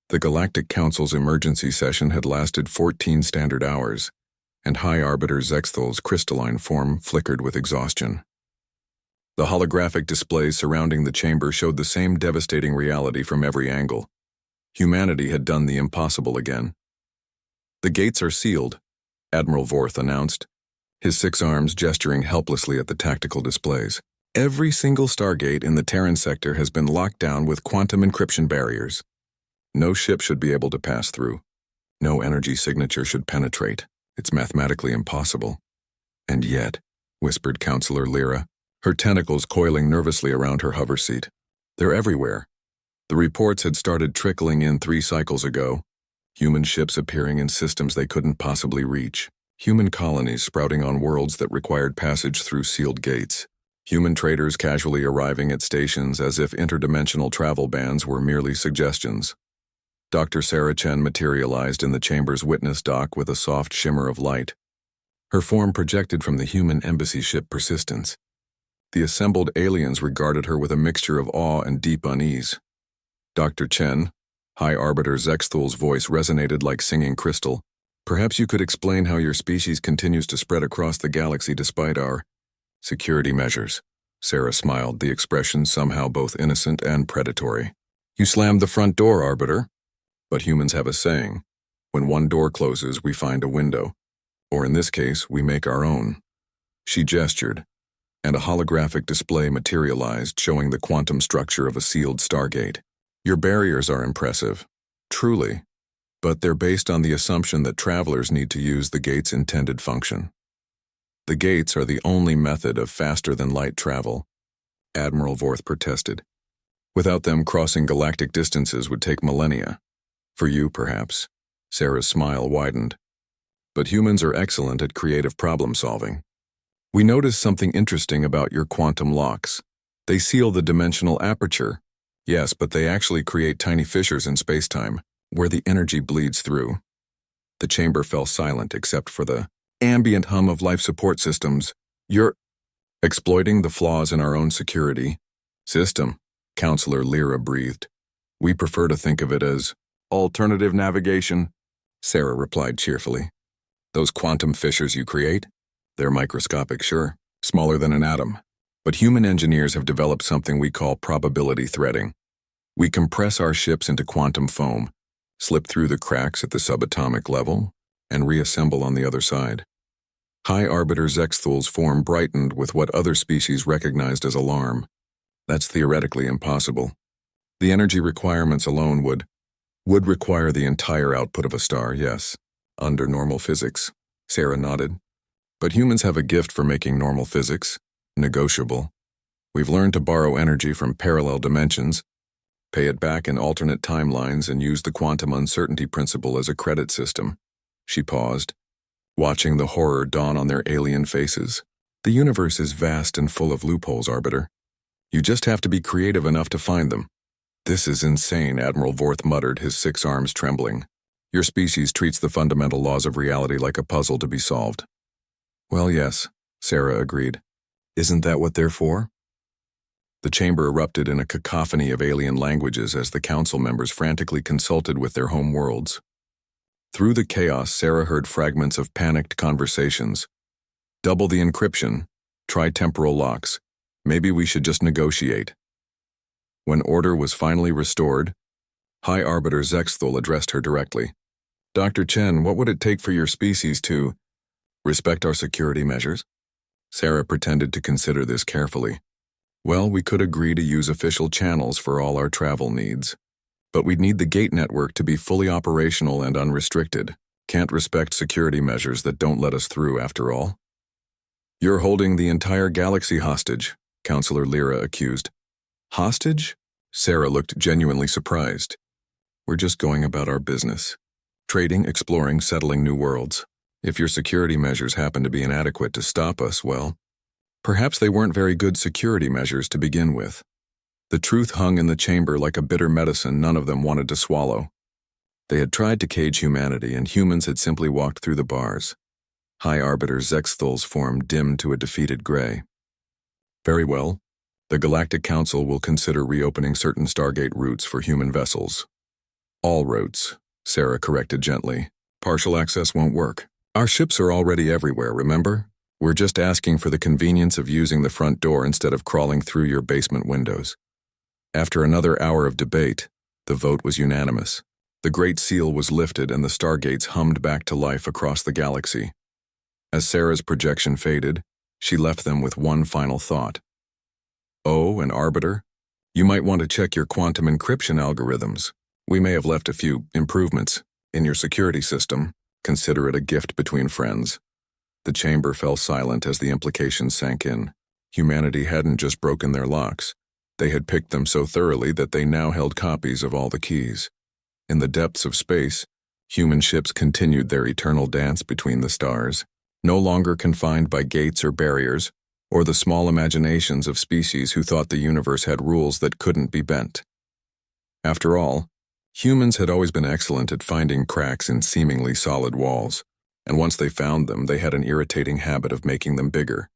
The Galactic Council's emergency session had lasted 14 standard hours, and High Arbiter Zexthal's crystalline form flickered with exhaustion. The holographic displays surrounding the chamber showed the same devastating reality from every angle. Humanity had done the impossible again. "The gates are sealed," Admiral Vorth announced, his 6 arms gesturing helplessly at the tactical displays. "Every single Stargate in the Terran sector has been locked down with quantum encryption barriers. No ship should be able to pass through. No energy signature should penetrate. It's mathematically impossible." "And yet," whispered Counselor Lyra, her tentacles coiling nervously around her hover seat, "they're everywhere. The reports had started trickling in 3 cycles ago. Human ships appearing in systems they couldn't possibly reach. Human colonies sprouting on worlds that required passage through sealed gates. Human traders casually arriving at stations as if interdimensional travel bans were merely suggestions." Dr. Sarah Chen materialized in the chamber's witness dock with a soft shimmer of light. Her form projected from the human embassy ship Persistence. The assembled aliens regarded her with a mixture of awe and deep unease. "Dr. Chen," High Arbiter Zexthal's voice resonated like singing crystal, "perhaps you could explain how your species continues to spread across the galaxy despite our security measures." Sarah smiled, the expression somehow both innocent and predatory. "You slammed the front door, Arbiter. But humans have a saying, when one door closes, we find a window. Or in this case, we make our own." She gestured, and a holographic display materialized showing the quantum structure of a sealed Stargate. "Your barriers are impressive, truly, but they're based on the assumption that travelers need to use the gate's intended function. The gates are the only method of faster-than-light travel," Admiral Vorth protested. "Without them, crossing galactic distances would take millennia. For you, perhaps." Sarah's smile widened. "But humans are excellent at creative problem-solving. We noticed something interesting about your quantum locks. They seal the dimensional aperture. Yes, but they actually create tiny fissures in space-time, where the energy bleeds through." The chamber fell silent except for the ambient hum of life support systems. "You're exploiting the flaws in our own security system," Counselor Lyra breathed. "We prefer to think of it as alternative navigation," Sarah replied cheerfully. "Those quantum fissures you create? They're microscopic, sure, smaller than an atom. But human engineers have developed something we call probability threading. We compress our ships into quantum foam, slip through the cracks at the subatomic level, and reassemble on the other side." High Arbiter Zexthal's form brightened with what other species recognized as alarm. "That's theoretically impossible. The energy requirements alone would require the entire output of a star, yes, under normal physics." Sarah nodded. "But humans have a gift for making normal physics negotiable. We've learned to borrow energy from parallel dimensions, pay it back in alternate timelines, and use the quantum uncertainty principle as a credit system." She paused, watching the horror dawn on their alien faces. "The universe is vast and full of loopholes, Arbiter. You just have to be creative enough to find them." "This is insane," Admiral Vorth muttered, his 6 arms trembling. "Your species treats the fundamental laws of reality like a puzzle to be solved." "Well, yes," Sarah agreed. "Isn't that what they're for?" The chamber erupted in a cacophony of alien languages as the council members frantically consulted with their home worlds. Through the chaos, Sarah heard fragments of panicked conversations. "Double the encryption. Try temporal locks. Maybe we should just negotiate." When order was finally restored, High Arbiter Zexthal addressed her directly. "Dr. Chen, what would it take for your species to respect our security measures?" Sarah pretended to consider this carefully. "Well, we could agree to use official channels for all our travel needs. But we'd need the gate network to be fully operational and unrestricted. Can't respect security measures that don't let us through, after all." "You're holding the entire galaxy hostage," Counselor Lyra accused. "Hostage?" Sarah looked genuinely surprised. "We're just going about our business. Trading, exploring, settling new worlds. If your security measures happen to be inadequate to stop us, well, perhaps they weren't very good security measures to begin with." The truth hung in the chamber like a bitter medicine none of them wanted to swallow. They had tried to cage humanity, and humans had simply walked through the bars. High Arbiter Zexthal's form dimmed to a defeated gray. "Very well. The Galactic Council will consider reopening certain Stargate routes for human vessels. All routes, Sarah corrected gently. Partial access won't work. Our ships are already everywhere, remember? We're just asking for the convenience of using the front door instead of crawling through your basement windows. After another hour of debate, the vote was unanimous. The Great Seal was lifted and the stargates hummed back to life across the galaxy. As Sarah's projection faded, she left them with one final thought. Oh, an arbiter? You might want to check your quantum encryption algorithms. We may have left a few improvements in your security system. Consider it a gift between friends. The chamber fell silent as the implications sank in. Humanity hadn't just broken their locks. They had picked them so thoroughly that they now held copies of all the keys. In the depths of space, human ships continued their eternal dance between the stars, no longer confined by gates or barriers, or the small imaginations of species who thought the universe had rules that couldn't be bent. After all, humans had always been excellent at finding cracks in seemingly solid walls, and once they found them, they had an irritating habit of making them bigger.